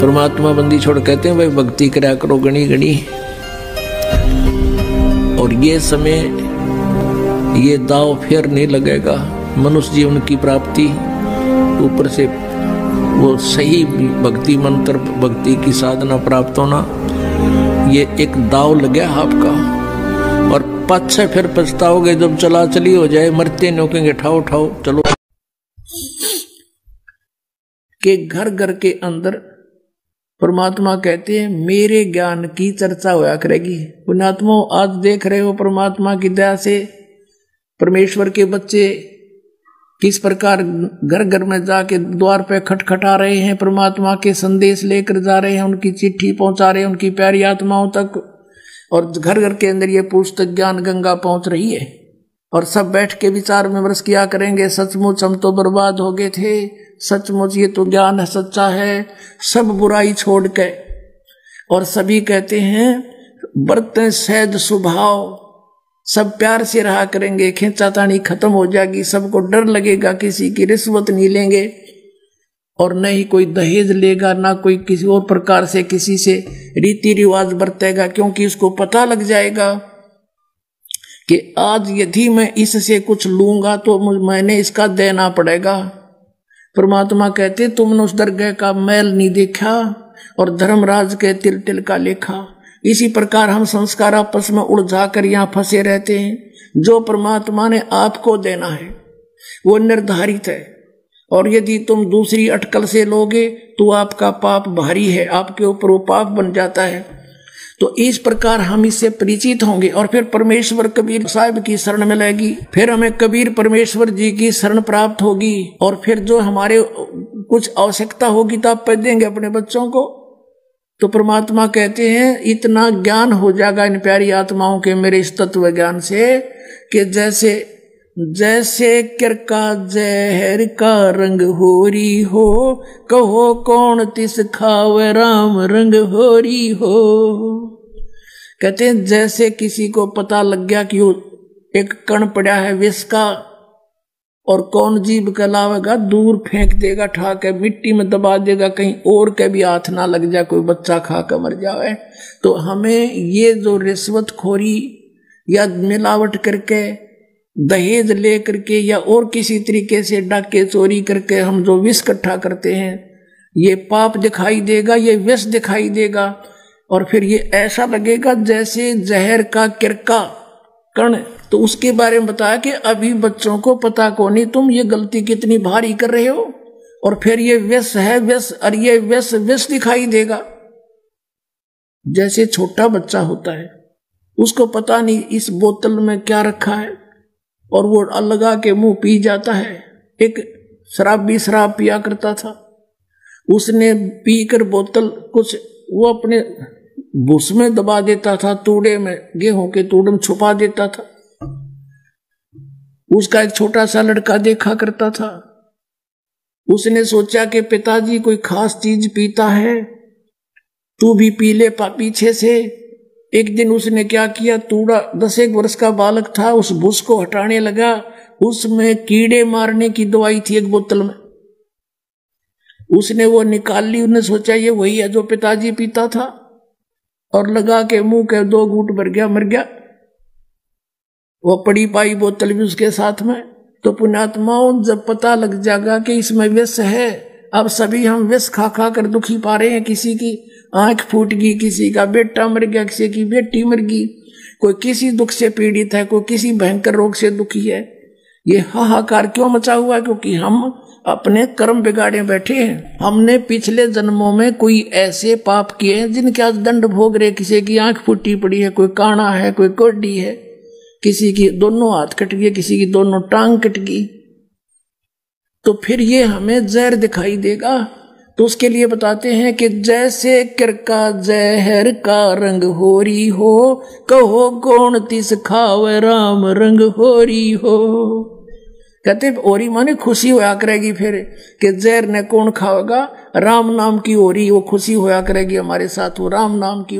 परमात्मा बंदी छोड़ कहते हैं भाई भक्ति करा करो गणी गणी। और ये समय ये दाव फिर नहीं लगेगा। मनुष्य जीवन की प्राप्ति ऊपर से वो सही भक्ति मंत्र भक्ति की साधना प्राप्त होना, ये एक दाव लगे आपका। और पाछे फिर पछताओगे जब चला चली हो जाए, मरते नोकेंगे ठाओ ठाओ चलो। के घर घर के अंदर परमात्मा कहते हैं मेरे ज्ञान की चर्चा होया करेगी। पुण्यात्मा आज देख रहे हो परमात्मा की दया से परमेश्वर के बच्चे किस प्रकार घर घर में जाके द्वार पे खटखटा रहे हैं, परमात्मा के संदेश लेकर जा रहे हैं, उनकी चिट्ठी पहुंचा रहे हैं उनकी प्यारी आत्माओं तक। और घर घर के अंदर ये पुस्तक ज्ञान गंगा पहुंच रही है और सब बैठ के विचार विमर्श किया करेंगे, सचमुच हम तो बर्बाद हो गए थे, सचमुच ये तो ज्ञान है सच्चा है, सब बुराई छोड़ के। और सभी कहते हैं बरतें सहज स्वभाव, सब प्यार से रहा करेंगे, खींचातानी खत्म हो जाएगी, सबको डर लगेगा, किसी की रिश्वत नहीं लेंगे और न ही कोई दहेज लेगा, ना कोई किसी और प्रकार से किसी से रीति रिवाज बरतेगा, क्योंकि उसको पता लग जाएगा कि आज यदि मैं इससे कुछ लूंगा तो मैंने इसका देना पड़ेगा। परमात्मा कहते तुमने उस दरगाह का मैल नहीं देखा और धर्मराज के तिल तिल का लेखा। इसी प्रकार हम संस्कार आपस में उलझा कर यहाँ फंसे रहते हैं। जो परमात्मा ने आपको देना है वो निर्धारित है, और यदि तुम दूसरी अटकल से लोगे तो आपका पाप भारी है, आपके ऊपर वो पाप बन जाता है। तो इस प्रकार हम इससे परिचित होंगे और फिर परमेश्वर कबीर साहब की शरण मिलेगी, फिर हमें कबीर परमेश्वर जी की शरण प्राप्त होगी, और फिर जो हमारे कुछ आवश्यकता होगी तो आप पैदा देंगे अपने बच्चों को। तो परमात्मा कहते हैं इतना ज्ञान हो जाएगा इन प्यारी आत्माओं के मेरे इस तत्व ज्ञान से कि जैसे जैसे किरका जहर का रंग होरी हो, कहो कौन तिस खावे राम रंग होरी हो। कहते हैं जैसे किसी को पता लग गया कि वो एक कण पड़ा है विष का, और कौन जीभ कहलावेगा, दूर फेंक देगा, ठा के मिट्टी में दबा देगा, कहीं और के भी हाथ ना लग जाए, कोई बच्चा खा कर मर जाए। तो हमें ये जो रिश्वतखोरी या मिलावट करके दहेज ले करके या और किसी तरीके से डाके चोरी करके हम जो विष इकट्ठा करते हैं, ये पाप दिखाई देगा, ये विष दिखाई देगा, और फिर ये ऐसा लगेगा जैसे जहर का किरका कण। तो उसके बारे में बताया कि अभी बच्चों को पता को नहीं तुम ये गलती कितनी भारी कर रहे हो, और फिर ये विष है विष, और ये विष दिखाई देगा। जैसे छोटा बच्चा होता है उसको पता नहीं इस बोतल में क्या रखा है, और वो लगा के मुंह पी जाता है। एक शराबी शराब पिया करता था, उसने पीकर बोतल कुछ वो अपने भूस में दबा देता था, तूड़े में, गेहूं के तूड़े में छुपा देता था। उसका एक छोटा सा लड़का देखा करता था, उसने सोचा कि पिताजी कोई खास चीज पीता है, तू भी पी ले पीछे से। एक दिन उसने क्या किया, तूड़ा 10 वर्ष का बालक था, उस भूस को हटाने लगा, उसमें कीड़े मारने की दवाई थी एक बोतल में, उसने वो निकाल ली। उसने सोचा ये वही है जो पिताजी पीता था, और लगा के मुंह के 2 घूंट भर गया, मर गया। वो पड़ी पाई बोतल भी उसके साथ में। तो पुण्यात्माओं जब पता लग जाएगा कि इसमें विष है, अब सभी हम विष खा खा कर दुखी पा रहे हैं, किसी की आंख फूट गई, किसी का बेटा मर गया, किसी की बेटी मर गई, कोई किसी दुख से पीड़ित है, कोई किसी भयंकर रोग से दुखी है। ये हाहाकार क्यों मचा हुआ है? क्योंकि हम अपने कर्म बिगाड़े बैठे हैं। हमने पिछले जन्मों में कोई ऐसे पाप किए हैं जिनके आज दंड भोग रहे। किसी की आंख फूटी पड़ी है, कोई काना है, कोई कोडी है, किसी की दोनों हाथ कट गए, किसी की दोनों टांग कट गई। तो फिर ये हमें जहर दिखाई देगा। तो उसके लिए बताते हैं कि जैसे किरका जहर का रंग होरी हो, कहो कौन तिस खावे राम रंग होरी हो। कहते ओरी माने खुशी होया करेगी, फिर कि जहर ने कौन खाएगा, राम नाम की ओरी, वो खुशी होया करेगी हमारे साथ, वो राम नाम की